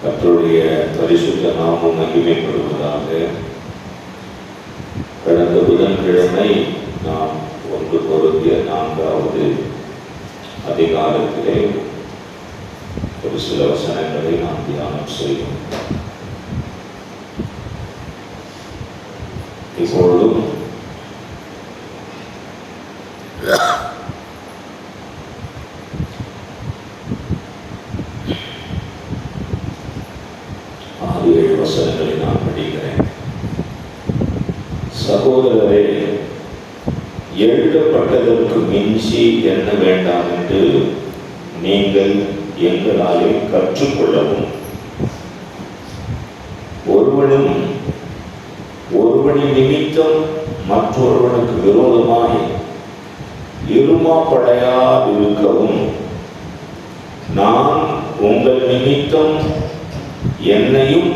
கர்த்தருடைய பரிசுத்த நாமம் மகிமைப்படுவதாக. கடந்த புதன்கிழமை நாம் 1 கொரிந்தியர் 4வது அதிகாரத்திலே ஒரு சில வசனங்களை நாம் தியானம் செய்வோம். இப்பொழுதும் வசனங்களை நான் படிக்கிறேன். சகோதரரே, எழுதப்பட்டதற்கு மிஞ்சி என்ன வேண்டாம் என்று நீங்கள் எங்களாலே கற்றுக்கொள்ளவும், ஒருவனின் நிமித்தம் மற்றொருவனுக்கு விரோதமாய் இருமாப்படையாதிருக்கவும், நான் உங்கள் நிமித்தம் என்னையும்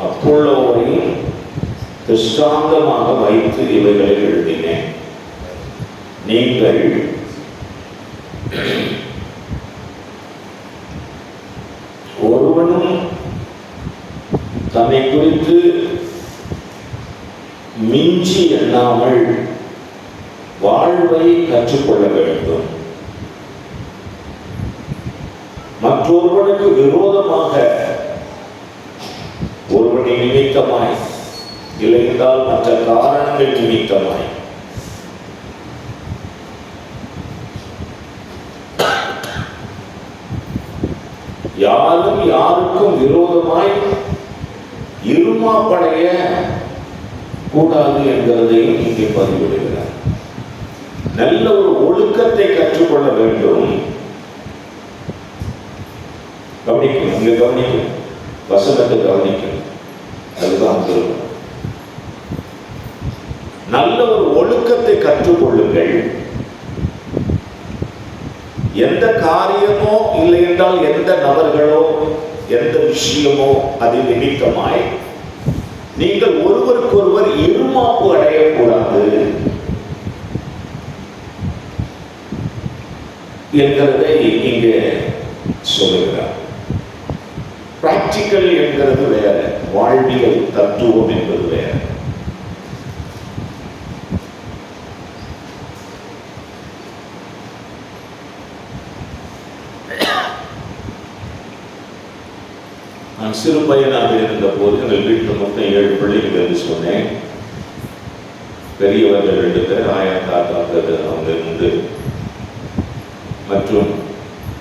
அப்பொல்லோவையும் திருஷ்டாந்தமாக வைத்து இவைகளை எழுதினேன். நீங்கள் ஒருவனும் தன்னை குறித்து மிஞ்சி எண்ணாமல் வாழ்வை கற்றுக்கொள்ள வேண்டும். மற்றொருவனுக்கு விரோதமாக ஒருவனின் நிமித்தமாய், இல்லை என்றால் மற்ற காரணங்கள் நிமித்தமாய் யாரும் யாருக்கும் விரோதமாய் இருமாப்படைய கூடாது என்கிறதையும் இங்கே பதிவிடுகிறார். நல்ல ஒரு ஒழுக்கத்தை கற்றுக்கொள்ள வேண்டும். கவனிக்கும், இங்க கவனிக்கும், வசனத்தை கவனிக்கும். அதுதான் சொல்லுவோம். நல்ல ஒரு ஒழுக்கத்தை கற்றுக்கொள்ளுங்கள். எந்த காரியமோ இல்லை என்றால் எந்த நபர்களோ எந்த விஷயமோ அது நிமித்தமாய் நீங்கள் ஒருவருக்கொருவர் இருமாப்பு அடையக்கூடாது என்கிறதை இங்கே சொல்லுகிறார். பிராக்டிக்கல் என்கிறது வேற, வாழ்வியல் தத்துவம் என்பது வேற. நான் சிறு பையனாக இருந்த போது எங்கள் வீட்டில் மொத்தம் 7 பிள்ளைகள் என்று சொன்னேன். பெரியவர்கள் 2 பேர், ஆயா தாத்தா அவங்க உண்டு, மற்றும்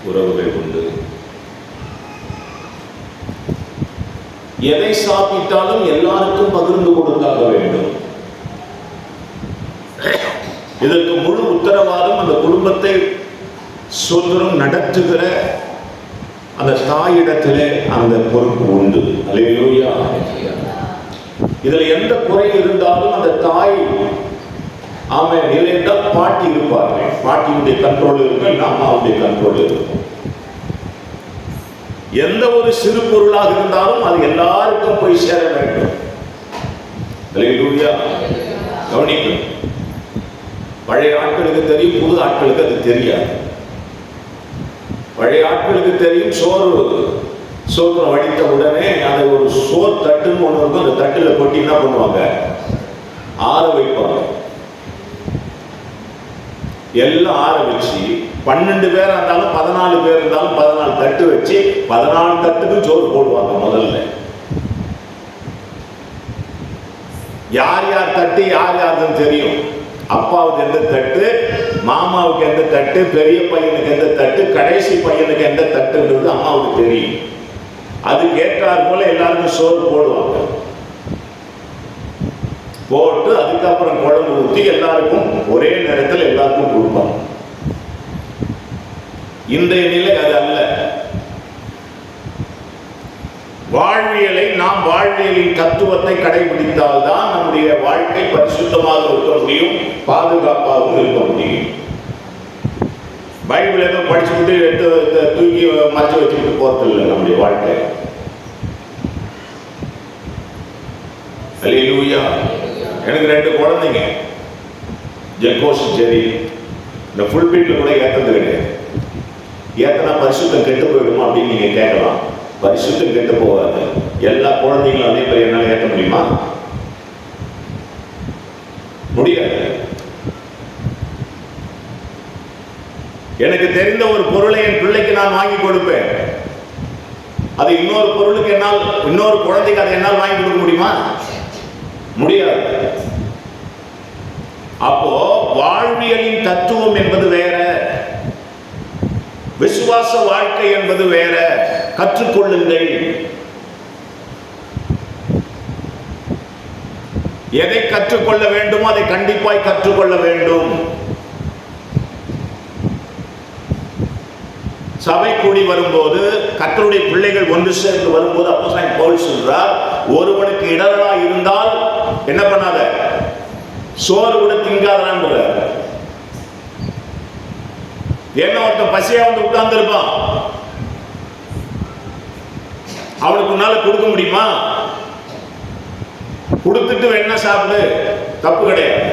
உறவுகள் உண்டு. எதை சாப்பிட்டாலும் எல்லாருக்கும் பகிர்ந்து கொடுத்தாக வேண்டும். இதற்கு முழு உத்தரவாதம் அந்த குடும்பத்தை சுதந்திரம் நடத்துகிற அந்த தாயிடத்திலே அந்த பொறுப்பு உண்டு. அல்லேலூயா. இதுல எந்த குறை இருந்தாலும் அந்த தாய், ஆமென், இல்லை என்றால் பாட்டி இருப்பார்கள். பாட்டியுடைய கண்ட்ரோல் இருக்கும், அம்மாவுடைய கண்ட்ரோல் இருக்கும். எந்த ஒரு சிறு பொருளாக இருந்தாலும் அது எல்லாருக்கும் போய் சேர வேண்டும். அல்லேலூயா. கவனிக்கும். பழைய ஆட்களுக்கு தெரியும், புது ஆட்களுக்கு அது தெரியாது. பழைய ஆட்களுக்கு தெரியும், சோறு வடித்த உடனே அதை ஒரு சோறு தட்டுன்னு ஒன்று இருக்கும், அந்த தட்டில் கொட்டி என்ன பண்ணுவாங்க, ஆற வைப்பாங்க. எல்லாம் ஆற வச்சு 12 பேர் இருந்தாலும் 14 பேர் இருந்தாலும் 14 தட்டு வச்சு 14 தட்டுக்கும் சோறு போடுவாங்க. முதல்ல யார் யார் தட்டு யார் யாருன்னு தெரியும். அப்பாவுக்கு எந்த தட்டு, மாமாவுக்கு எந்த தட்டு, பெரிய பையனுக்கு எந்த தட்டு, கடைசி பையனுக்கு எந்த தட்டுன்றது அம்மாவுக்கு தெரியும். அதுக்கு ஏற்றார் போல எல்லாருக்கும் சோறு போடுவாங்க. போட்டு அதுக்கப்புறம் குழம்பு ஊற்றி எல்லாருக்கும் ஒரே நேரத்தில் எல்லாருக்கும் கொடுப்பாங்க. இன்றைய நிலை அது அல்ல. வாழ்வியலை நாம் வாழ்வியலின் தத்துவத்தை கடைபிடித்தால்தான் நம்முடைய வாழ்க்கை பரிசுத்தமாக இருக்க முடியும், பாதுகாப்பாகவும் இருக்க முடியும். பைபிள் எதுவும் படிச்சுக்கிட்டு தூக்கி மறைச்சு வச்சுக்கிட்டு போறதில்லை நம்முடைய வாழ்க்கை. அல்லேலூயா. எனக்கு 2 குழந்தைங்க, ஜெக்கோஸ் ஜெரி. இந்த ஃபுல் பீட்ல கூட ஏற்றது கிடையாது. ஏத்தனா பரிசுத்தம் கெட்டு போயிடுமா அப்படின்னு நீங்க கேட்கலாம். பரிசுத்தம் கெட்டு போகாது. எல்லா குழந்தைங்களும் அதே மாதிரி என்னால் ஏற்ற முடியுமா? முடியாது. எனக்கு தெரிந்த ஒரு பொருளை என் பிள்ளைக்கு நான் வாங்கி கொடுப்பேன். அது இன்னொரு பொருளுக்கு என்னால், இன்னொரு குழந்தைக்கு அதை என்னால் வாங்கி கொடுக்க முடியுமா? முடியாது. அப்போ வாழ்வியலின் தத்துவம் என்பது வேற, விசுவாச வாழ்க்கை என்பது வேற. கற்றுக்கொள்ளுங்கள். எதை கற்றுக்கொள்ள வேண்டுமோ அதை கண்டிப்பாய் கற்றுக்கொள்ள வேண்டும். சபை கூடி வரும்போது, கர்த்தருடைய பிள்ளைகள் ஒன்று சேர்ந்து வரும்போது அப்போஸ்தலன் பவுல் சொல்றார், ஒருவனுக்கு இடரலா இருந்தால் என்ன பண்ணாத, சோறு கூட திங்காதான்றார். ஏன்னா ஒருத்தன் பசியா வந்து உட்கார்ந்து இருப்பான், அவனுக்கு முன்னால கொடுக்க முடியுமா? கொடுத்துட்டு வேணா சாப்பிடு, தப்பு கிடையாது.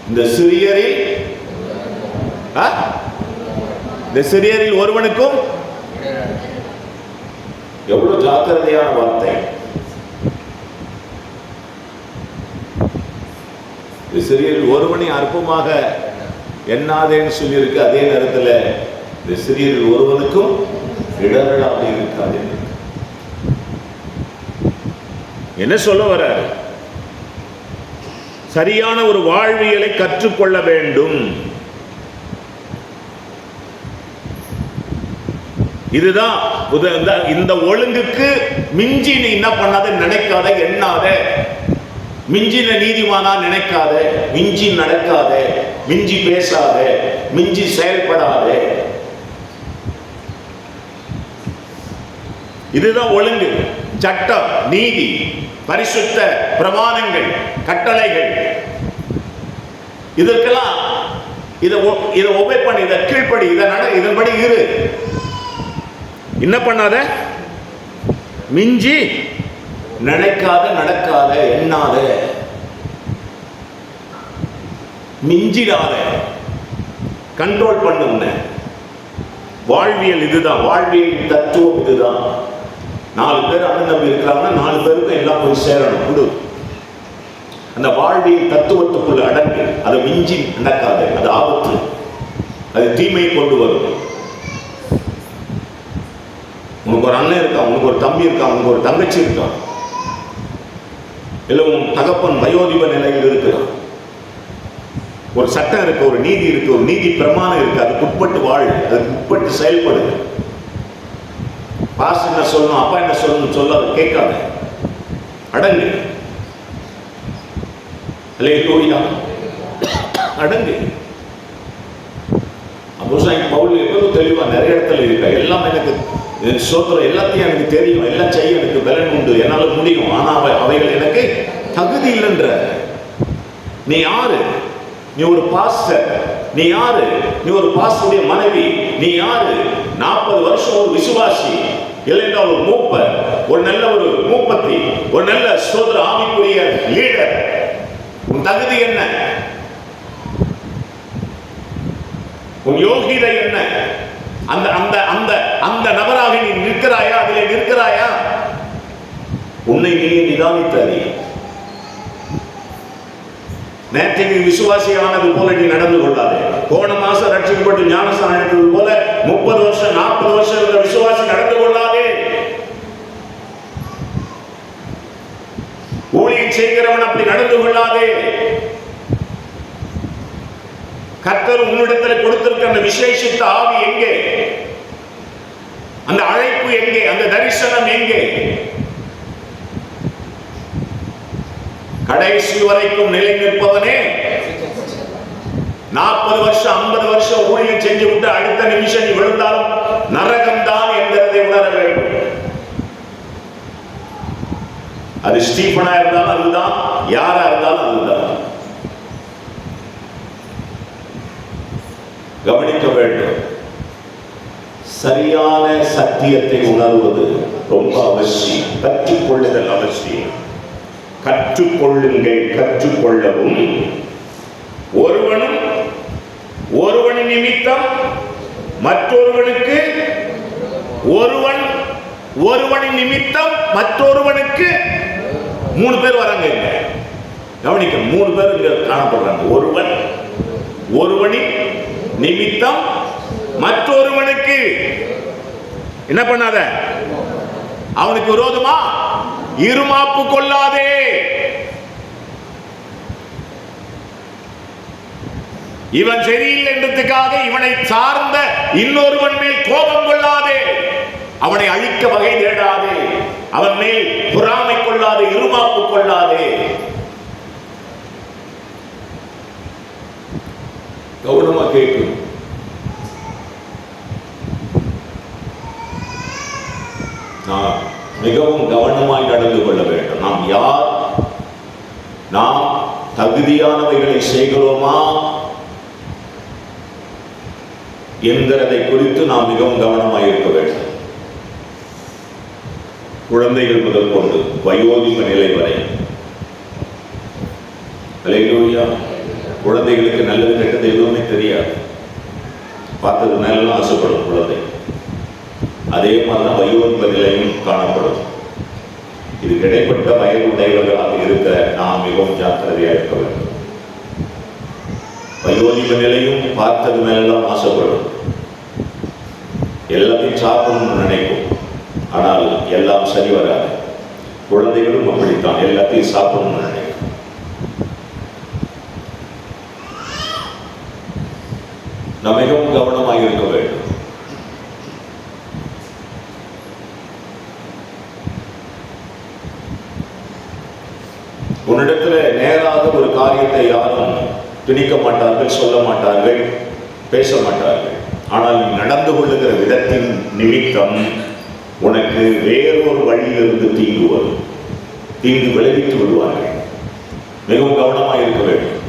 இந்த சிறியரில் ஒருவனுக்கும், எவ்வளவு ஜாக்கிரதையான வார்த்தை. சிறியரில் ஒருவனை அற்பமாக எண்ணாதேன்னு சொல்லியிருக்கு. அதே நேரத்தில் இந்த சிறியரில் ஒருவனுக்கும் இடரலாக இருக்காது. என்ன சொல்ல வர்றாரு? சரியான ஒரு வாழ்வியலை கற்றுக்கொள்ள வேண்டும். இதுதான் இந்த ஒழுங்குக்கு மிஞ்சி நீ என்ன பண்ணாத, நினைக்காத, எண்ணாத. மிஞ்சின நீதிமானா நினைக்காத, மிஞ்சி நடக்காத, மிஞ்சி பேசாத, மிஞ்சி செயல்படாத. இதுதான் ஒழுங்கு, சட்டம், நீதி, பரிசுத்த பிரமாணங்கள், கட்டளைகள். இதற்கெல்லாம் இதை ஒபே பண்ணி, இதை கீழ்ப்படி, இதன்படி இரு. என்ன பண்ணாத, மிஞ்சி நினைக்காத, நடக்காத, எண்ணாத, மிஞ்சிடாத, கண்ட்ரோல் பண்ணு. வாழ்வியல் இதுதான், வாழ்வியல் தத்துவம் இதுதான். 4 பேர் அண்ணன் தம்பி இருக்கிறாங்கன்னா 4 பேருக்கும் எல்லாம் போய் சேரணும். குடு. அந்த வாழ்வியல் தத்துவத்துக்குள்ள அடங்கு. அதை மிஞ்சி நடக்காது, அது ஆபத்து, அது தீமையை கொண்டு வரும். உனக்கு ஒரு அண்ணன் இருக்கான், உனக்கு ஒரு தம்பி இருக்கான், உனக்கு ஒரு தங்கச்சி இருக்கான், இல்லை உன் தகப்பன் வயோதிப நிலையில் இருக்கிறான். ஒரு சட்டம் இருக்கு, ஒரு நீதி இருக்கு, ஒரு நீதி பிரமாணம் இருக்கு. அதுக்கு உட்பட்டு வாழ், அதுக்கு உட்பட்டு செயல்படு. பாஸ் என்ன சொல்லணும், அப்பா என்ன சொல்லணும் சொல்ல அதை கேட்காத, அடங்கு. அல்லேலூயா, அடங்கு. அப்போஸ்தலன் பவுல் எவ்வளவு தெளிவா நிறைய இடத்துல இருக்க, எல்லாம் எனக்கு சோத்திரம், எல்லாத்தையும் எனக்கு தெரியும், எல்லாம் செய்ய எனக்கு பலன் உண்டு, என்னால முடியும், ஆனா அவைகள் எனக்கு தகுதி இல்லைன்ற. நீ யாரு? நீ ஒரு பாஸ்டர். நீ யாரு? நீ ஒரு பாஸ்டருடைய மனைவி. நீ யாரு? 40 வருஷம் ஒரு விசுவாசி, இல்லைன்னா ஒரு மூப்பர், ஒரு நல்ல ஒரு மூப்பத்தி, ஒரு நல்ல சோதர ஆவிக்குரிய லீடர். உன் தகுதி என்ன? உன் யோகிதை என்ன? அந்த அந்த அந்த அந்த நபராக நீ நிற்கிறாயா? அதிலே நிற்கிறாயா? உன்னை நீ நிதானித்து அறி. நேற்றைக்கு விசுவாசியானது போல நீ நடந்து கொள்ளாதே. போன மாசம் ரட்சிக்கப்பட்டு ஞானஸ்நானம் எடுத்தது போல 30 வருஷம் 40 வருஷம் இருந்த விசுவாசி நடந்து கொள்ளாதே. ஊழியம் செய்கிறவன் அப்படி நடந்து கொள்ளாதே. கர்த்தர் உன்னிடத்தில் கொடுத்திருக்க அந்த விசேஷித்த ஆவி எங்கே? அந்த அழைப்பு எங்கே? அந்த தரிசனம் எங்கே? கடைசி வரைக்கும் நிலை நிற்பவனே 40 வருஷம் 50 வருஷம் ஊழியம் செஞ்சு விட்டு அடுத்த நிமிஷம் நீ விழுந்தாலும் நரகம்தான் என்கிறதை உணர வேண்டும். அது ஸ்டீபனா இருந்தாலும் அதுதான், யாரா இருந்தாலும் அதுதான். கவனிக்க வேண்டும். சரியான சத்தியத்தை உணர்வது ரொம்ப அவசியம். கற்றுக்கொள்ளுதல் அவசியம். கற்றுக்கொள்ளுங்கள், கற்றுக்கொள்ளவும் ஒருவனும் ஒருவனின் நிமித்தம் மற்றொருவனுக்கு ஒருவனின் நிமித்தம் மற்றொருவனுக்கு 3 பேர் வராங்க. கவனிக்க, 3 பேர் இங்க காணப்படுறாங்க. ஒருவனின் நிமித்தம் மற்றொருவனுக்கு என்ன பண்ணாத, அவனுக்கு விரோதமா இருமாப்பு கொள்ளாதே. இவன் சரியில்லை என்றதுக்காக இவனை சார்ந்த இன்னொருவன் மேல் கோபம் கொள்ளாதே. அவனை அழிக்க வகை தேடாதே. அவன் மேல் பொறாமை கொள்ளாதே, இருமாப்பு கொள்ளாதே. கவனமா கேட்கும். நாம் மிகவும் கவனமாய் நடந்து கொள்ள வேண்டும். நாம் யார்? நாம் தகுதியானவைகளை செய்கிறோமா என்கிறதை குறித்து நாம் மிகவும் கவனமாய் இருக்க வேண்டும். குழந்தைகள் முதல் கொண்டு வயோதிக நிலை வரை. அல்லேலூயா. குழந்தைகளுக்கு நல்லது கெட்டது எதுவுமே தெரியாது. பார்த்தது நல்லா ஆசைப்படும் குழந்தை. அதே மாதிரிதான் வயோதிக நிலையும் காணப்படும். இது கிடைப்பட்ட வயதுடையவர்களாக இருக்க நாம் மிகவும் ஜாக்கிரதையாக இருக்க வேண்டும். வயோதிக நிலையும் பார்த்தது மேலாம் ஆசைப்படும். எல்லாத்தையும் சாப்பிடணும்னு நினைக்கும். ஆனால் எல்லாம் சரி வராது. குழந்தைகளும் அப்படித்தான், எல்லாத்தையும் சாப்பிடணும்னு நினைக்கும். நாம் மிகவும் கவனமாக இருக்க வேண்டும். உன்னிடத்துல நேராக ஒரு காரியத்தை யாரும் திணிக்க மாட்டார்கள், சொல்ல மாட்டார்கள், பேச மாட்டார்கள். ஆனால் நீ நடந்து கொள்ளுகிற விதத்தின் நிமித்தம் உனக்கு வேறொரு வழியிலிருந்து தீங்கு விளைவித்து விடுவார்கள். மிகவும் கவனமாக இருக்க வேண்டும்.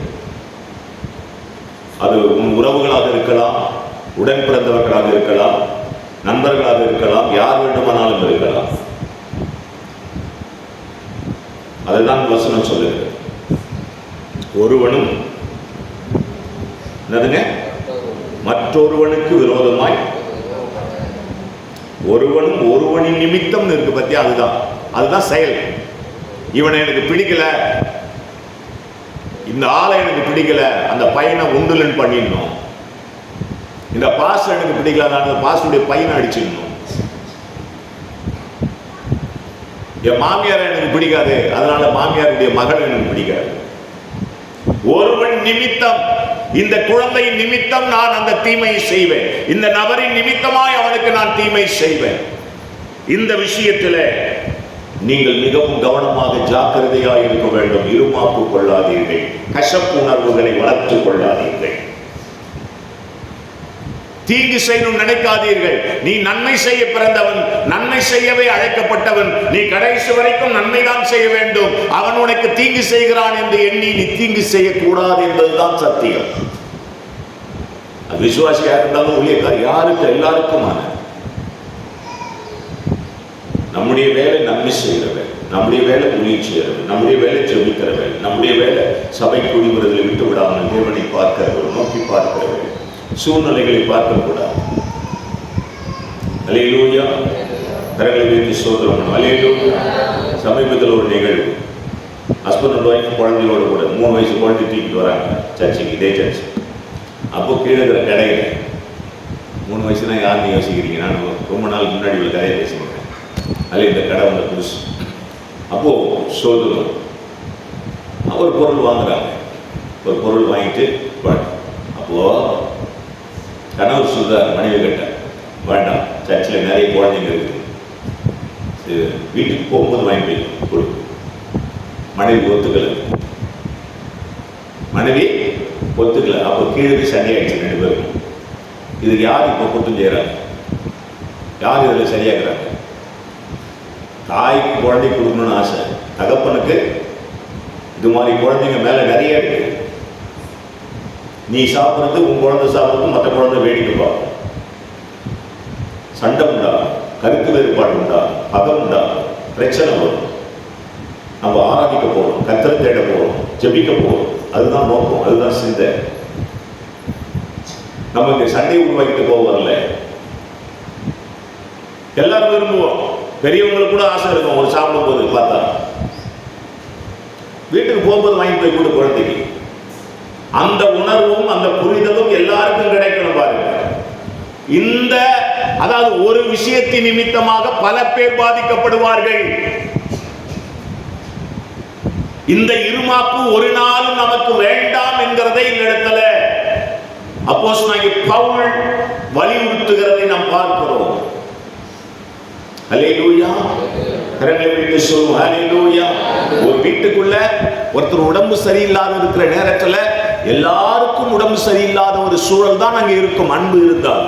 அது உன் உறவுகளாக இருக்கலாம், உடன் பிறந்தவர்களாக இருக்கலாம், நண்பர்களாக இருக்கலாம், யார் வேண்டுமானாலும் இருக்கலாம். அதுதான் வசனம் சொல்லுகிறது. ஒருவனும் என்னதுங்க, மற்றொருவனுக்கு விரோதமாய் ஒருவனின் நிமித்தம் இருக்கு பத்தியா? அதுதான் செயல். இவனை எனக்கு பிடிக்கல, இந்த ஆளை எனக்கு பிடிக்கல, அந்த பையனை உண்டுலன் பண்ணிடணும். இந்த பாஸ் எனக்கு பிடிக்கல, அந்த பாஸுடைய பையனை அடிச்சிடணும். என் மாமியார் எனக்கு பிடிக்காது, அதனால மாமியாருடைய மகள் எனக்கு பிடிக்காது. ஒருவன் நிமித்தம், இந்த குழந்தையின் நிமித்தம் நான் அந்த தீமையை செய்வேன். இந்த நபரின் நிமித்தமாய் அவனுக்கு நான் தீமை செய்வேன். இந்த விஷயத்தில் நீங்கள் மிகவும் கவனமாக ஜாக்கிரதையாக இருக்க வேண்டும். இருமாப்பு கொள்ளாதீர்கள், கசப்பு உணர்வுகளை வளர்த்துக் கொள்ளாதீர்கள், தீங்கு செய்யணும் நினைக்காதீர்கள். நீ நன்மை செய்ய பிறந்தவன், நன்மை செய்யவே அழைக்கப்பட்டவன். நீ கடைசி வரைக்கும் நன்மைதான் செய்ய வேண்டும். அவன் உனக்கு தீங்கு செய்கிறான் என்று எண்ணி நீ தீங்கு செய்யக்கூடாது என்பதுதான் சத்தியம். அது விசுவாசியா இருந்தாலும் ஊழியக்கார் யாருக்கு, எல்லாருக்குமான நம்முடைய வேலை நன்மை செய்கிறவன், நம்முடைய வேலை ஊழியம் செய்கிறவன், நம்முடைய வேலை ஜெபிக்கிறவன், நம்முடைய வேலை சபை கூடுகிறதை விட்டு விடாமல் தேவனை பார்க்கிறவன், நோக்கி பார்க்கிறவன், சூழ்நிலைகளை பார்க்கக்கூடாது. அல்லேலூயா. கரங்களை வைத்து ஸ்தோத்திரம். அல்லேலூயா. சமீபத்தில் ஒரு நிகழ்வு, ஹஸ்பண்ட் அண்ட் ஒய்ஃப் குழந்தையோடு கூட 3 வயசு குழந்தை தூக்கிட்டு வராங்க சர்ச்சுக்கு, இதே சர்ச்சு. அப்போ கீழே இருக்கிற கடையில் 3 வயசுனா யாருன்னு யோசிக்கிறீங்க? நான் ரொம்ப நாள் முன்னாடி உள்ள கதையை பேசிக்கிறேன். அதில் இந்த கடை வந்து புதுசு. அப்போது சோதனம் ஒரு பொருள் வாங்குறாங்க. ஒரு பொருள் வாங்கிட்டு அப்போது கணவர் சொல்றார் மனைவி கிட்ட, வேண்டாம், சர்ச்சில் நிறைய குழந்தைங்க இருக்குது, வீட்டுக்கு போகும்போது வாங்கி போய் கொடு. மனைவி ஒத்துக்கலை. அப்போ கீழே சரியாயிடுச்சு 2 பேரும். இதுக்கு யார் இப்போ குற்றம் செய்கிறாங்க? யார் இதில் சரியாகிறாங்க? தாய்க்கு குழந்தை கொடுக்கணும்னு ஆசை, தகப்பனுக்கு இது மாதிரி குழந்தைங்க மேலே நிறைய இருக்கு. நீ சாப்பிட்றது, உன் குழந்தை சாப்பிட்றது, மற்ற குழந்தை வேடிக்கை பார்க்கும். சண்டை உண்டாகும், கருத்து வேறுபாடு உண்டாகும், பகம் உண்டாகும், பிரச்சனை வரும். நம்ம ஆராதிக்க போகிறோம், கர்த்தரை தேட போகிறோம், ஜெபிக்க போகிறோம். அதுதான் நோக்கம், அதுதான் சிந்தை. நமக்கு சண்டை உருவாக்கிட்டு போவதில்ல. எல்லாரும் விரும்புவோம். பெரியவங்களுக்கு கூட ஆசை இருக்கும், ஒரு சாப்பிடும் போது பார்த்தா வீட்டுக்கு போகும்போது வாங்கி போய் கூட குழந்தைக்கு. அந்த உணர்வும் அந்த புரிதலும் எல்லாருக்கும் கிடைக்கணும் பாருங்க. இந்த அதாவது ஒரு விஷயத்தின் நிமித்தமாக பல பேர் பாதிக்கப்படுவார்கள். இந்த இருமாப்பு ஒரு நாளும் நமக்கு வேண்டாம் என்கிறதை இந்த இடத்துல அப்போஸ்தலனாகிய பவுல் வலியுறுத்துகிறதை நாம் பார்க்கிறோம். அல்லேலூயா. கரங்களை வைத்து சொல்லுவோம் அல்லேலூயா. ஒரு வீட்டுக்குள்ள ஒருத்தர் உடம்பு சரியில்லாத இருக்கிற நேரத்துல எல்லாருக்கும் உடம்பு சரியில்லாத ஒரு சூழல் தான் அங்க இருக்கும். அன்பு இருந்தால்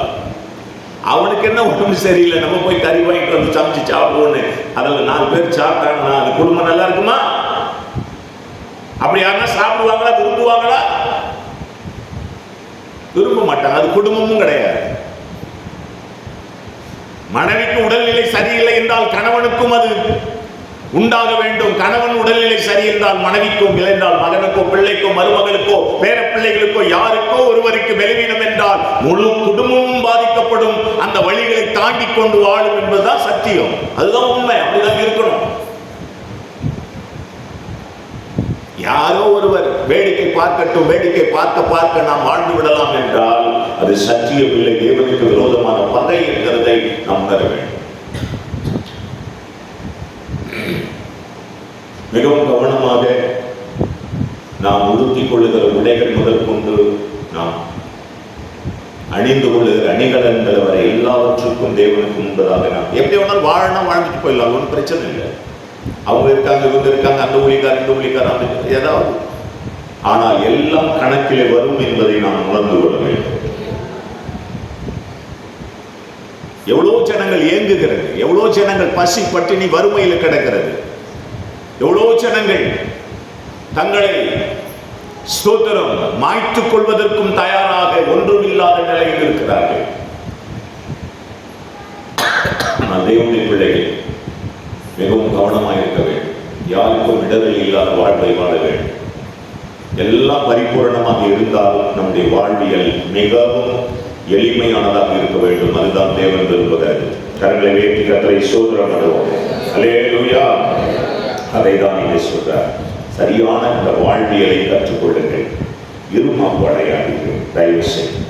அவனுக்கு என்ன உடம்பு சரியில்லை, நம்ம போய் கறி வாங்கிட்டு வந்து சமைச்சு சாப்பிடுவோன்னு அதில் 4 பேர் சாப்பிட்டாங்கன்னா அது குடும்பம் நல்லா இருக்குமா? அப்படி யாருன்னா சாப்பிடுவாங்களா, விரும்புவாங்களா? விரும்ப மாட்டாங்க. அது குடும்பமும் கிடையாது. மனைவிக்கு உடல்நிலை சரியில்லை என்றால் கணவனுக்கும் அது உண்டாக வேண்டும். கணவன் உடல்நிலை சரியில்லைஎன்றால் மனைவிக்கும், இல்லைஎன்றால் மகனுக்கோ, பிள்ளைக்கோ, மருமகளுக்கோ, பேர பிள்ளைகளுக்கோ, யாருக்கோ ஒருவருக்கு பலவீனம் என்றால் முழு குடும்பமும் பாதிக்கப்படும். அந்த வழிகளை தாண்டி கொண்டு வாழும் என்பதுதான் சத்தியம். அதுதான் உண்மை. அப்படிதான் இருக்கணும். யாரோ ஒருவர் வேடிக்கை பார்க்கட்டும், வேடிக்கை பார்க்க பார்க்க நாம் வாழ்ந்து விடலாம் என்றால் அது சத்தியம் இல்லை. தேவனுக்கு விரோதமான பகை என்கிறதை நாம் உணர வேண்டும். மிகவும் கவனமாக நாம் உடுத்திக் கொள்ளுகிற உடைகள் முதல் கொண்டு நாம் அணிந்து கொள்ளுகிற அணிகலன்கள் வரை எல்லாவற்றுக்கும் தேவனுக்கு முன்பதாக நாம் எப்படி வேணாலும் வாழணும், வாழ்ந்துட்டு போயிடலாம், ஒன்றும் பிரச்சனை இல்லை. அவங்க இருக்காங்க, இவங்க இருக்காங்க, அந்த ஊழிக்கார், இந்த ஊழிக்கார், அந்த ஏதாவது. ஆனால் எல்லாம் கணக்கிலே வரும் என்பதை நாம் உணர்ந்து கொள்ள வேண்டும். எவ்வளோ ஜனங்கள் ஏங்குகிறது, எவ்வளோ ஜனங்கள் பசி பட்டினி வறுமையில் கிடக்கிறது, எவ்வளோ ஜனங்கள் தங்களை ஸ்தோத்திரம் மாய்த்துக் கொள்வதற்கும் தயாராக ஒன்றும் இல்லாத நிலையில் இருக்கிறார்கள். ஆனால் தேவனுடைய பிள்ளைகள் மிகவும் கவனமாக இருக்க வேண்டும். யாருக்கும் இடர்கள் இல்லாத வாழ்வை வாழ வேண்டும். எல்லாம் பரிபூரணமாக இருந்தாலும் நம்முடைய வாழ்வியல் மிகவும் எளிமையானதாக இருக்க வேண்டும். அதுதான் தேவன் விரும்புகிறார். கரங்களை வேட்டி கர்த்தரை ஸ்தோத்திரம் பண்ணுவோம். அல்லேலூயா. அதை தான் இங்கே சொல்றார். சரியான இந்த வாழ்வியலை கற்றுக்கொள்ளுங்கள். இருமாப்பு அடையாதீர்கள் தயவு செய்து.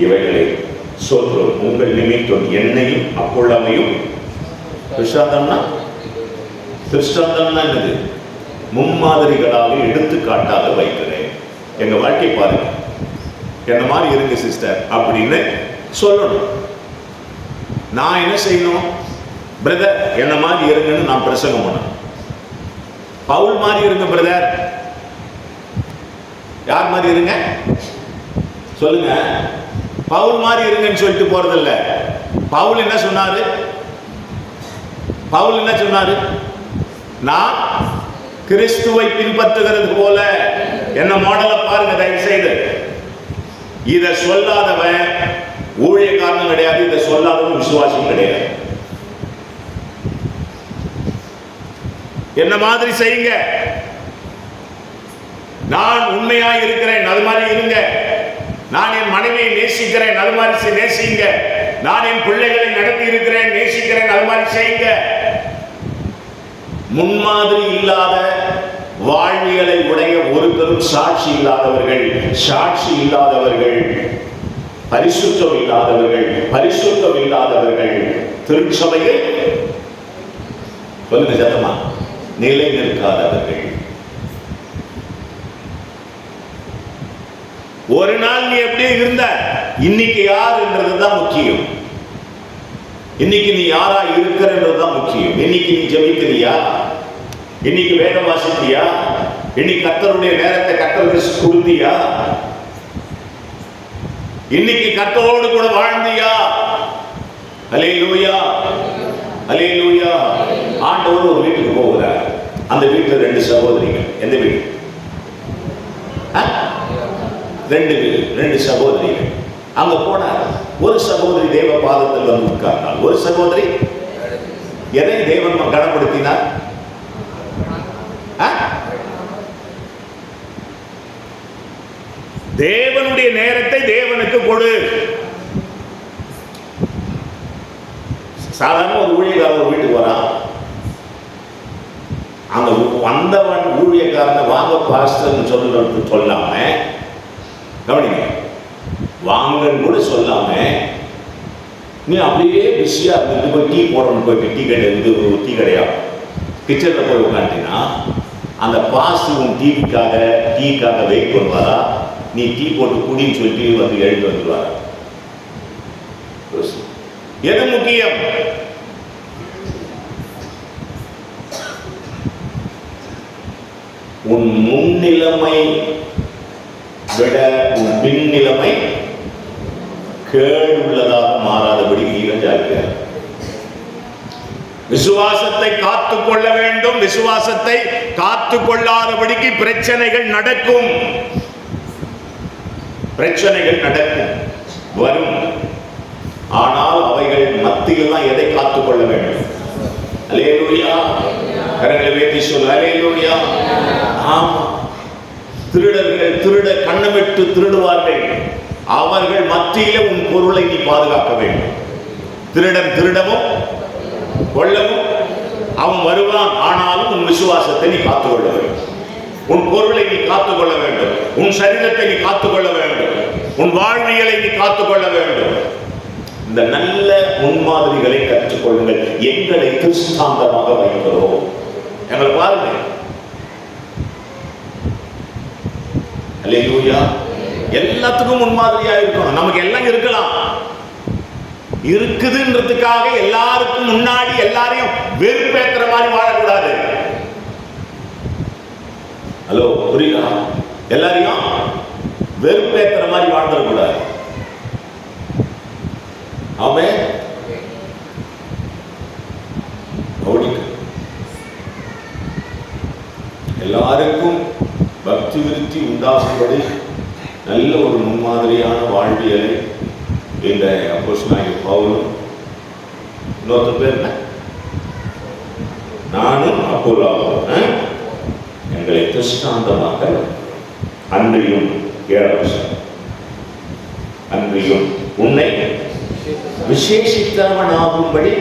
இவைகளை ஸ்தோத்திரம் உங்கள் நிமித்தம் என்னையும் அப்பொழுதையும் கிறிஸ்தாந்தம்னா என்னது? முன்மாதிரிகளாக எடுத்துக்காட்டாக வைக்கிறேன். எங்க வாழ்க்கை பாருங்க, என்ன மாதிரி இருங்க சிஸ்டர் அப்படின்னு சொல்லணும். நான் என்ன செய்யணும்? பிரதர் என்ன மாதிரி இருங்கன்னு நான் பிரசங்கம் பண்ணணும். பவுல் மாதிரி இருங்க பிரதர். யார் மாதிரி இருங்க சொல்லுங்க? பவுல் மாதிரி இருங்கன்னு சொல்லிட்டு போறதில்ல. பவுல் என்ன சொன்னாரு? பவுல் என்ன சொன்னாரு? நான் கிறிஸ்துவை பின்பற்றுகிறது போல என்ன மாடலை பாருங்க தயவு செய்து. இதை சொல்லாதவன் ஊழியக்காரனும் கிடையாது, இதை சொல்லாதவன் விசுவாசியும் கிடையாது. என்ன மாதிரி செய்யுங்க. நான் உண்மையாக இருக்கிறேன், அது மாதிரி இருங்க. நான் என் மனைவியை நேசிக்கிறேன், அது மாதிரி நேசிங்க. நான் என் பிள்ளைகளை நடத்தி இருக்கிறேன், நேசிக்கிறேன், அது மாதிரி செய்யுங்க. முன்மாதிரி இல்லாத வாழ்வியலை உடைய ஒருத்தரும் சாட்சி இல்லாதவர்கள், சாட்சி இல்லாதவர்கள், பரிசுத்தம் இல்லாதவர்கள், பரிசுத்தம் இல்லாதவர்கள் திருச்சபையில் சொல்லுங்க சத்தமா நிலை நிற்காதவர்கள். ஒரு நாள் நீ எப்படி இருந்த, இன்னைக்கு யார் என்றதுதான் முக்கியம். இன்னைக்கு நீ யாரா இருக்கிறன்றதுதான் முக்கியம். இன்னைக்கு நீ ஜெபிக்கிறியா? இன்னைக்கு வேதம் வாசிக்கிறியா? இன்னைக்கு கர்த்தருடைய நேரத்தை கர்த்தருக்கு கொடுத்தியா? இன்னைக்கு கர்த்தரோடு கூட வாழ்ந்தியா? அல்லேலூயா, அல்லேலூயா. ஆண்டவர் ஒரு வீட்டுக்கு போகிறார். அந்த வீட்டுல 2 சகோதரிகள். எந்த வீடு? 2 சகோதரிகள். அங்க போனார். ஒரு சகோதரி தேவ பாதத்தில் வந்து உட்கார்ந்தார். ஒரு சகோதரி எதை தேவன் கனப்படுத்தினார்? தேவனுடைய நேரத்தை தேவனுக்கு கொடு. சாதாரண ஒரு ஊழியக்காரன் ஒரு வீட்டுக்கு வரான். அந்த வந்தவன் ஊழியக்காரனை வாங்க பாஸ்டர்னு சொல்றது சொல்லாம, கவனிங்க, வாங்கன்னு கூட சொல்லாம நீ அப்படியே பிஸியா இருந்து போய் டீ போடணும், போய் டீ கடை டீ கடையா கிச்சனில் போய் உட்காந்துட்டீங்கன்னா அந்த பாஸ்ட் உன் டீக்காக வெயிட் பண்ணுவாரா? நீ டீ போட்டு குடின்னு சொல்லிட்டு வந்து எழுந்து வந்துடுவாரா? எது முக்கியம்? உன் முன்னிலைமை விட உன் பின்னிலைமை கேடு உள்ளதாக மாறாதபடி நீரஞ்சாக விசுவாசத்தை காத்துக் கொள்ள வேண்டும். விசுவாசத்தை காத்துக் கொள்ளாதபடிக்கு பிரச்சனைகள் நடக்கும். பிரச்சனைகள் நடக்கும், வரும். ஆனால் அவைகள் மத்தியில் தான் எதை காத்துக் கொள்ள வேண்டும்? அல்லேலூயா. கரங்களை உயர்த்தி சொல்லு, அல்லேலூயா. ஆமா, திருடர்கள் கண்ணமிட்டு திருடுவார்கள். அவர்கள் மத்தியிலே உன் பொருளை நீ பாதுகாக்க வேண்டும். திருடன் திருடவும் கொள்ளவும் அவன் வருவான். ஆனாலும் உன் விசுவாசத்தை நீ காத்துக்கொள்ள வேண்டும். உன் பொருளை நீ காத்துக்கொள்ள வேண்டும். உன் சரீரத்தை நீ காத்துக்கொள்ள வேண்டும். உன் வாழ்வியலை நீ காத்துக்கொள்ள வேண்டும். இந்த நல்ல முன்மாதிரிகளை கற்றுக்கொள்ளுங்கள். எங்களை திருஷ்டாந்தமாக வைக்கிறோம். எங்களை பாருங்க. அல்லேலூயா. எல்லாத்துக்கும் முன்மாதிரியா இருக்கணும். நமக்கு எல்லாம் இருக்கலாம், இருக்குதுன்றதுக்காக எல்லாருக்கும் முன்னாடி எல்லாரையும் வெறுப்பேற்றுற மாதிரி வாழக்கூடாது. ஹலோ, புரியுதா? எல்லாரையும் வெறுப்பேற்றுற மாதிரி வாழ்ந்துடக்கூடாது. ஆமென். எல்லாருக்கும் பக்தி விருத்தி உண்டாகும்படி நல்ல ஒரு முன்மாதிரியான வாழ்வியலை இந்த அப்போஸ்தலனாகிய பவுலும், இன்னொருத்தர் பேர் என்ன, நானும் அப்போலோவும் எங்களை திருஷ்டாந்தமாக அன்றியும் 7 வருஷம் அன்றியும் உன்னை விசேஷித்தவனாகும்படி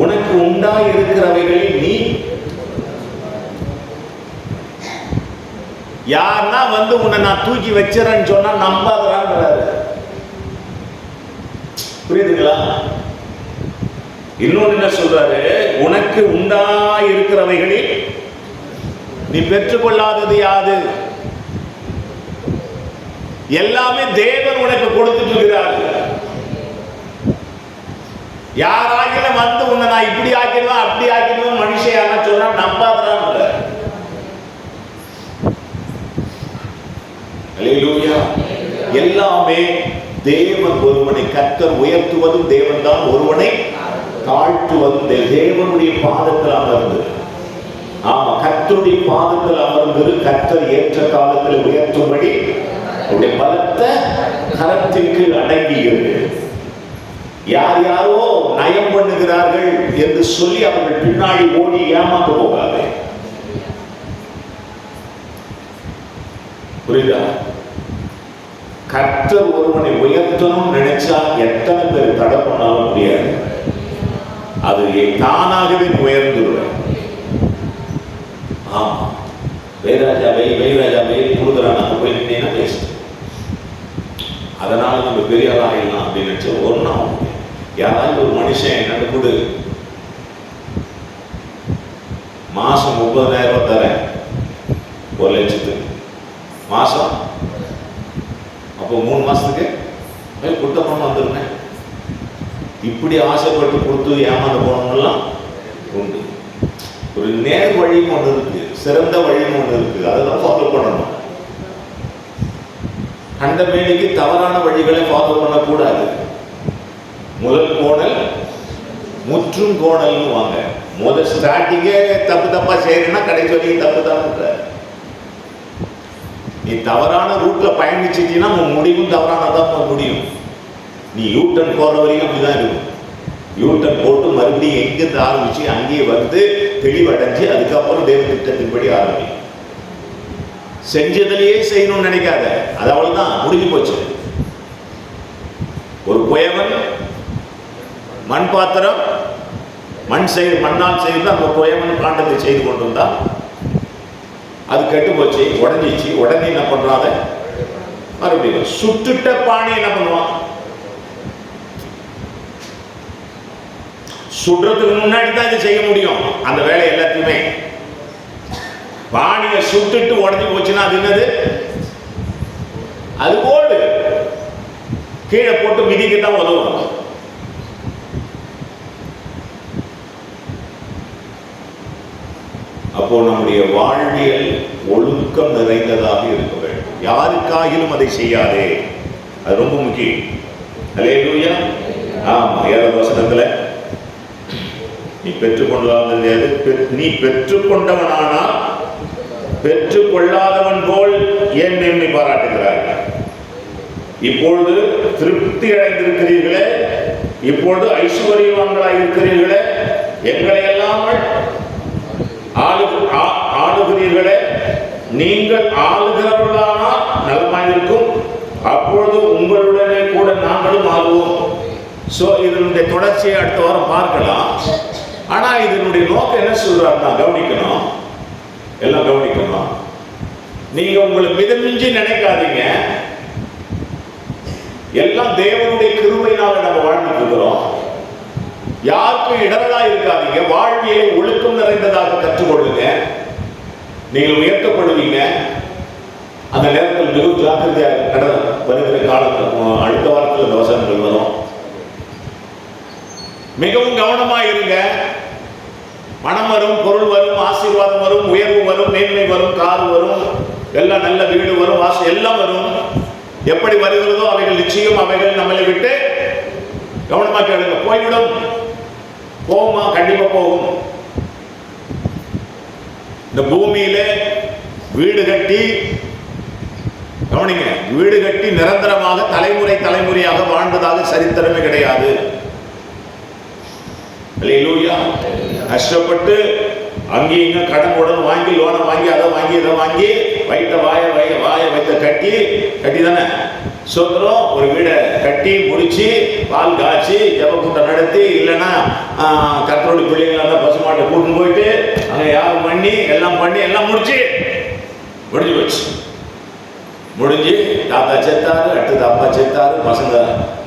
உனக்கு உண்டாயிருக்கிறவைகளில் நீ யாருன்னா வந்து உன்னை நான் தூக்கி வச்சிடறேன்னு சொன்னா நம்பாதறான்றாரு. புரியுதுங்களா? இன்னொன்னு என்ன சொல்றாரு? உனக்கு உண்டாயிருக்கிறவைகளில் நீ பெற்றுக்கொள்ளாதது யாது? எல்லாமே தேவன் உனக்கு கொடுத்துட்டு இருக்கிறார். யாராகிலும் வந்து உன்னை நான் இப்படி ஆக்கிடுவேன் அப்படி ஆக்கிடுவேன் மனுஷன் சொன்னா நம்பாதான். அல்லேலூயா. எல்லாமே தேவன் ஒருவனை கர்த்தர் உயர்த்துவதும் தேவன் தான், ஒருவனை தாழ்த்துவதும் தேவனுடைய பாதத்தில் அமர்ந்து. ஆமா, கர்த்தருடைய பாதத்தில் அமர்ந்து கர்த்தர் ஏற்ற காலத்தில் உயர்த்தும்படி அவருடைய பலத்த கரத்திற்கு அடங்கியது. யார் யாரோ நயம் பண்ணுகிறார்கள் என்று சொல்லி அவர்கள் பின்னாடி ஓடி ஏமாந்து போகாது. புரியுதா? கர்த்தர் ஒருவனை உயர்த்தணும் நினைச்சா எத்தனை பேர் தடை பண்ணாலும் முடியாது. அது தானாகவே உயர்ந்துருவேன். ஆமா, வேராஜாவை கொடுக்குறாங்க போய் நின்னா பேசு. அதனால நம்ம பெரிய ஆளாயிடலாம் அப்படின்னு நினைச்சா ஒன்னா யாராவது ஒரு மனுஷன் என்னன்னு கொடு, மாசம் 30,000 ரூபாய் தரேன், 1 லட்சத்துக்கு மாசம். அப்போ 3 மாசத்துக்கு குட்டப்பணம் வந்துருங்க. இப்படி ஆசைப்பட்டு கொடுத்து ஏமாந்து போனவங்கெல்லாம் உண்டு. ஒரு நேர் வழியும் ஒன்று இருக்கு, சிறந்த வழியும் ஒன்று இருக்கு. அதெல்லாம் ஃபாலோ பண்ணணும். கண்ட மேனிக்கு தவறான வழிகளை ஃபாலோ பண்ணக்கூடாது. முதல் கோணல் முற்றும் கோணல்னு வாங்க. முதல் ஸ்டார்டிங்கே தப்பா செய்யணும்னா கடைசி வரைக்கும் தப்பு தான். நீ தவறான ரூட்ல பயணிச்சிட்டீங்கன்னா உன் முடிவும் தவறானதான் முடியும். நீ யூட்டன் போற வரைக்கும் அப்படிதான் இருக்கும். யூட்டன் போட்டு மறுபடியும் எங்கிருந்து ஆரம்பிச்சு அங்கேயே வந்து தெளிவடைஞ்சு அதுக்கப்புறம் தேவ திட்டத்தின்படி ஆரம்பிக்கும். செஞ்சதுலயே செய்யணும்னு நினைக்காத, அது அவ்வளவுதான், முடிஞ்சு போச்சு. ஒரு குயவன் மண் பாத்திரம் மண்ணால் செய்து அந்த குயவன் காண்டத்தை செய்து கொண்டு வந்தா அது கெட்டு போச்சு, உடஞ்சிச்சு. உடனே என்ன பண்றாங்க, மறுபடியும் சுட்டுட்ட பானை என்ன பண்ணுவான், சுடுறதுக்கு முன்னாடி தான் இது செய்ய முடியும். அந்த வேலை எல்லாத்தையுமே பானையை சுட்டுட்டு உடஞ்சி போச்சுன்னா அது என்னது, அது ஓடு, கீழே போட்டு மிதிக்க தான் உதவும். அப்போ நம்முடைய வாழ்வியல் ஒழுக்கம் நிறைந்ததாக இருக்க வேண்டும். யாருக்காகிலும் அதை செய்யாதே, அது ரொம்ப முக்கியம். அல்லேலூயா. ஆமா, 7வது வசனத்துல நீ பெற்றுக்கொள்ளாதது, நீ பெற்றுக்கொண்டவனானால் பெற்றுக்கொள்ளாதவன் போல் ஏன் மேன்மை பாராட்டுகிறாய்? இப்பொழுது திருப்தி அடைந்திருக்கிறீர்களே, இப்பொழுது ஐஸ்வர்யவான்களாய் இருக்கிறீர்களே, எங்களை எல்லாமல் ஆளுகிறீர்களே, நீங்கள் ஆளுகிறவர்களானால் நலமாயிருக்கும், அப்பொழுது உங்களுடனே கூட நாங்களும் ஆளுவோம். ஸோ இதனுடைய தொடர்ச்சியை அடுத்த வாரம் பார்க்கலாம். ஆனா இதனுடைய நோக்கம் என்ன சொல்றாருன்னா, கவனிக்கணும், எல்லாம் கவனிக்கணும். நீங்க உங்களை மிதமிஞ்சி நினைக்காதீங்க, எல்லாம் தேவனுடைய கிருபையினால நம்ம வாழ்ந்துட்டு இருக்கிறோம். யாருக்கும் இடரலா இருக்காதீங்க, வாழ்வியை ஒழுக்கம் நிறைந்ததாக கற்றுக்கொள்ளுங்க, நீங்கள் உயர்த்தப்படுவீங்க. அந்த நேரத்தில் மிகவும் ஜாக்கிரதையாக வருகிற காலத்தில் அடுத்த வாரத்தில் இந்த வசனங்கள் வரும். மிகவும் கவனமாக இருங்க. பணம் வரும், பொருள் வரும், ஆசீர்வாதம் வரும், உயர்வு வரும், மேன்மை வரும், கார் வரும், எல்லாம் நல்ல வீடு வரும், வாசல் எல்லாம் வரும். எப்படி வருகிறதோ அவைகள் நிச்சயம் அவைகள் நம்மளை விட்டு கவனமாக கேளுங்க. போய்விடும், போகுமா? கண்டிப்பா போகும். இந்த பூமியில வீடு கட்டி, கவனிங்க, வீடு கட்டி நிரந்தரமாக தலைமுறையாக வாழ்ந்ததாக சரித்திரமே கிடையாது. அல்லேலூயா. கஷ்டப்பட்டு அங்கேயும் இங்க கடன் உடன் வாங்கி, லோனை வாங்கி, அதை வாங்கி, இதை வாங்கி, வாய வைத்த கட்டி தானே சொல்றோம். ஒரு வீடை கட்டி முடிச்சு, பால் காய்ச்சி, ஜபக்கூட்டம் நடத்தி, இல்லைன்னா கத்தரோட பிள்ளைங்களா இருந்தால் பசுமாட்டை கூட்டின்னு போயிட்டு அங்கே யாகம் பண்ணி எல்லாம் முடிஞ்சு போச்சு. முடிஞ்சு தாத்தா செத்தாரு, அடுத்தது அப்பா செத்தாரு, பசங்க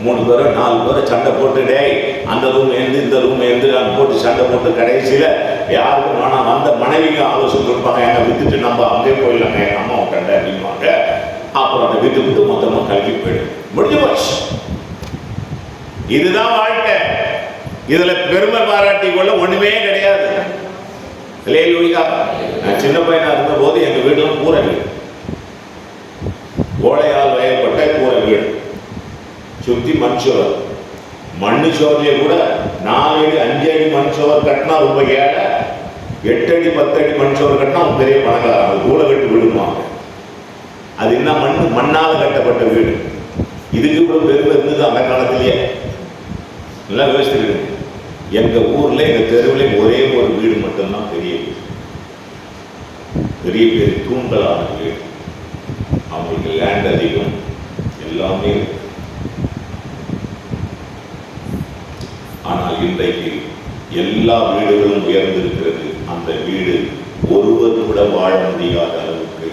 3 பேரோ 4 பேரோ சண்டை போட்டு, டேய் அந்த ரூம் எழுந்து இந்த ரூம் எழுந்து போட்டு சண்டை போட்டு, கடைசியில் யாருக்கும் வேணாம். அந்த மனைவிங்க ஆலோசனை கொடுப்பாங்க, எங்க வித்துட்டு நம்ம அங்கே போயிடலாங்க, எங்கள் அம்மா விட்டாங்க அப்படின்பாங்க. அப்புறம் அந்த விட்டு மொத்தமாக கல்வி போயிடும், முடிஞ்சு போச்சு. இதுதான் வாழ்க்கை. இதுல பெருமை பாராட்டி கொள்ள ஒண்ணுமே கிடையாது. அல்லேலூயா. நான் சின்ன பையனா இருந்த போது எங்க வீட்டுல கூரை வீடு, ஓலையால் வயப்பட்ட கூரை வீடு, சுத்தி மண் சுவர். மண்ணு சுவர்லயே கூட 4 அடி 5 அடி மண் சுவர் கட்டினா ரொம்ப ஏழை, 8 அடி 10 அடி மண் சுவர் கட்டினா பெரிய பணக்காரன். அது கூட கட்டி விடுவாங்க. அது என்ன மண்ணால் கட்டப்பட்ட வீடு. இதுக்கு கூட பெருமை இருந்தது அந்த காலத்திலேயே. நல்லா யோசிச்சிருக்கு. எங்க ஊர்ல எங்க தெருவில் ஒரே ஒரு வீடு மட்டும்தான் பெரிய வீடு, பெரிய பெரிய தூண்களான வீடு. அவங்களுக்கு லேண்ட் அதிகம், எல்லாமே. ஆனால் இன்றைக்கு எல்லா வீடுகளும் உயர்ந்திருக்கிறது. அந்த வீடு ஒருவர் கூட வாழ முடியாத அளவுக்கு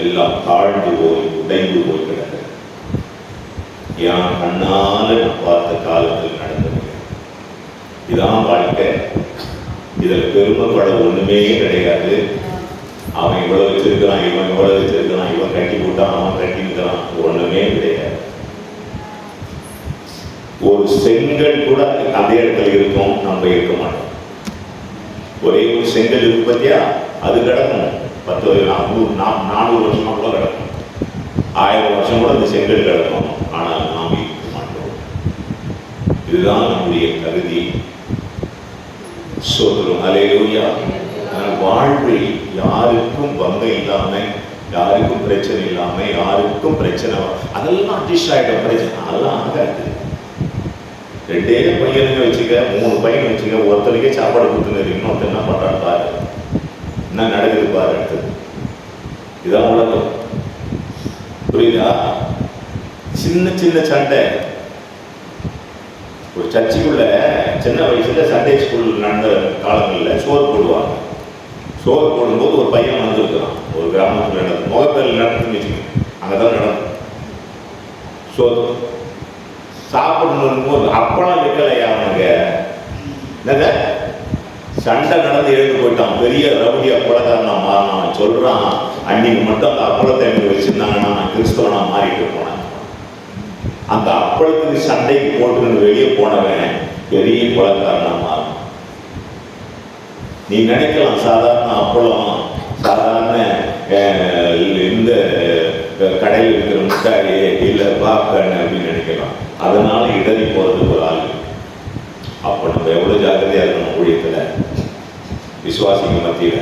எல்லாம் தாழ்ந்து போய் உடைந்து போய் கிடக்கிறது. என் கண்ணால நான் பார்த்த காலத்தில் நடந்தது. இதான் வாழ்க்கை. இதில் பெருமைப்பட ஒண்ணுமே கிடையாது. அவன் இவ்வளவு வச்சிருக்கிறான், இவன் இவ்வளவு வச்சிருக்கிறான், இவன் கட்டி போட்டான், அவன் கட்டிக்கிறான், ஒண்ணுமே கிடையாது. ஒரு செங்கல் கூட அந்த இடத்துல இருக்கும், நம்ம இருக்க மாட்டோம். ஒரே ஒரு செங்கல் இருக்கு பத்தியா, அது கிடக்கும் 10 400 வருஷமா கூட கிடக்கும், 1000 வருஷம் கூட அந்த செங்கல் கிடக்கும். ஆனால் நாம் இருக்க மாட்டோம். இதுதான் நம்முடைய கருதி சொல்றோம். அல்லேலூயா. வாழ்வில் யாருக்கும் பங்கம் இல்லாம, யாருக்கும் பிரச்சனை இல்லாம, யாருக்கும் பிரச்சனை அதெல்லாம் அட்ஜஸ்ட் ஆகிடும். பிரச்சனை அதெல்லாம் ஆகாது. 2 பையனுங்க வச்சுக்க, 3 பையன் வச்சுக்க, ஒருத்தருக்கே சாப்பாடு கொடுத்துன்னு இன்னொருத்தர் என்ன பண்றான்னு பாரு, என்ன நடக்குது பாரு. அடுத்தது இதான் உலகம். புரியுதா? சின்ன சின்ன சண்டை. ஒரு சர்ச்சுக்குள்ள சின்ன வயசுல சண்டே ஸ்கூல் நடந்த காலங்களில் சோறு போடுவாங்க. சோறு போடும்போது ஒரு பையன் வந்திருக்கிறான். ஒரு கிராமத்தில் நடந்து முகப்பேரில் நடந்துன்னு வச்சுக்கோங்க, அங்கதான் நடந்து சோறு சாப்பிடணும் போது அப்பளம் வைக்கலையா அவனுங்க. என்னங்க சண்டை நடந்து எழுந்து போயிட்டான். பெரிய ரவுடி அப்பளக்காரனா மாறினான். சொல்றான், அன்னைக்கு மட்டும் அந்த அப்பளத்தை எனக்கு வச்சிருந்தாங்கன்னா நான் கிறிஸ்தவனா மாறிட்டு போனேன். அந்த அப்பளத்துக்கு சண்டைக்கு போட்டு வெளியே போனவன் பெரிய கொலைக்காரனா மாறினான். நீ நினைக்கலாம் சாதாரண அப்பளம், சாதாரண இந்த கடையில் இருக்கிற முட்டாயே இல்லை பாப்கார்ன் அப்படின்னு நினைக்கலாம். அதனால இடறி போறதுக்கு ஒரு ஆள். அப்ப நம்ம எவ்வளவு ஜாக்கிரதையா இருக்கணும். ஊழியத்துல விசுவாசிங்க மத்தியில,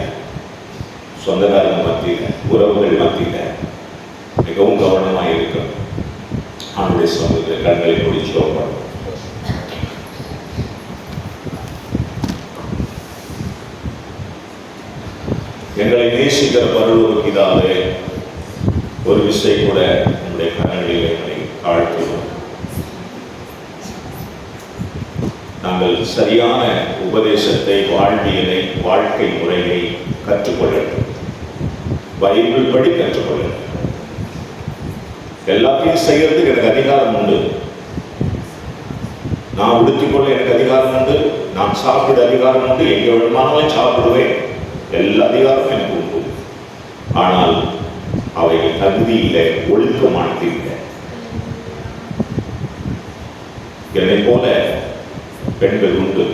சொந்தக்காரங்க மத்தியில, உறவுகள் மத்தியில மிகவும் கவனமா இருக்கணும். அவனுடைய சொந்தத்தை கண்களை முடிச்சு எங்களை நேசிக்கிற பரலோக பிதாவே, ஒரு விஷயம் கூட நம்முடைய கண்களில் எங்களை ஆழ்த்துவோம். நாங்கள் சரியான உபதேசத்தை, வாழ்வியலை, வாழ்க்கை முறையை கற்றுக்கொள்ள வேண்டும். பைபிள் படி கற்றுக்கொள்ள வேண்டும். எல்லாத்தையும் செய்யறதுக்கு எனக்கு அதிகாரம் உண்டு. நான் உடுத்திக்கொள்ள எனக்கு அதிகாரம் உண்டு. நான் சாப்பிட அதிகாரம் உண்டு. எங்க வேணுமானாலும் சாப்பிடுவேன். எல்லா அதிகாரமும் எனக்கு உண்டு. ஆனால் அவை தகுதி இல்லை, ஒழுக்கமானது இல்லை. என்னை போல பெண்கள் உண்டு,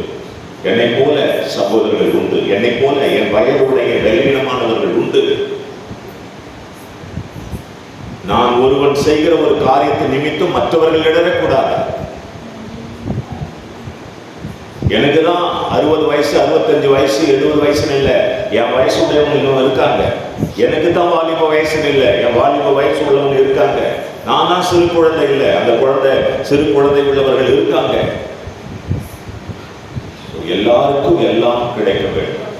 என்னை போல சகோதரர்கள் உண்டு, என்னை போல என் வயதுடைய பலவீனமானவர்கள் உண்டு. நான் ஒருவன் செய்கிற ஒரு காரியத்தை நிமித்தம் மற்றவர்கள் இடரக்கூடாது. எனக்கு தான் 60 வயசு, 65 வயசு, 70 வயசுன்னு இல்லை. என் வயசு உள்ளவங்க இன்னும் இருக்காங்க. எனக்கு தான் வாலிப வயசுன்னு இல்லை. என் வாலிப வயசு உள்ளவங்க இருக்காங்க. நான் தான் சிறு குழந்தை இல்லை. அந்த குழந்தை, சிறு குழந்தை உள்ளவர்கள் இருக்காங்க. எல்லாருக்கும் எல்லாம் கிடைக்க வேண்டும்.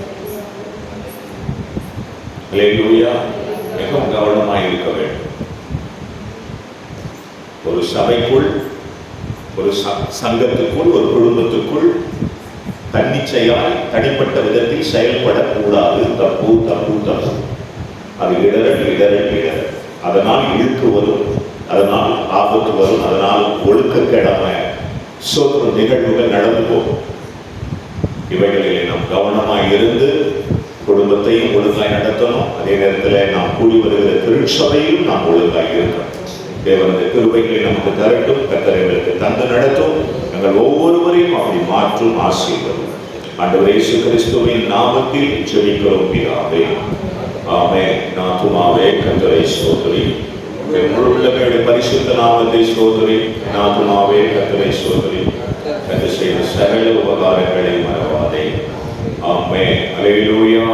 அல்லேலூயா. மிகவும் கவனமாக இருக்க வேண்டும். ஒரு சபைக்குள், ஒரு சங்கத்துக்குள், ஒரு குடும்பத்துக்குள் தன்னிச்சையாய் தனிப்பட்ட விதத்தில் செயல்படக்கூடாது. தப்பு தப்பு தப்பு. அது இடரல். அதனால் இழுக்கு வரும், அதனால் ஆபத்து வரும், அதனால் ஒழுக்கக்கேடான நிகழ்வுகள் நடந்து போகும். இவைகளிலே நாம் கவனமாய் இருந்து குடும்பத்தையும் ஒழுங்காய் நடத்தணும். அதே நேரத்தில் நாம் கூடி வருகிற திருச்சபையும் நாம் ஒழுங்காய் இருக்கணும். தேவனுடைய கிருபைகளை நமக்கு தரட்டும். கர்த்தர் எங்களுக்கு தந்து நடத்தும். எங்கள் ஒவ்வொருவரையும் அப்படி மாற்றும் ஆசீர்வாதம். ஆண்டவர் இயேசு கிறிஸ்துவின் நாமத்தில் ஜெபிக்கிறோம் பிதாவே. ஆமென். நாத்துமாவே கர்த்தரை ஸ்தோத்திரி. முழுமையுடைய பரிசுத்த நாமத்தை ஸ்தோத்திரி. நாத்துமாவே கர்த்தரை ஸ்தோத்திரி. கர்த்தர் செய்த சகல உபகாரங்களை மறவாதே. ஆமென். அல்லேலூயா.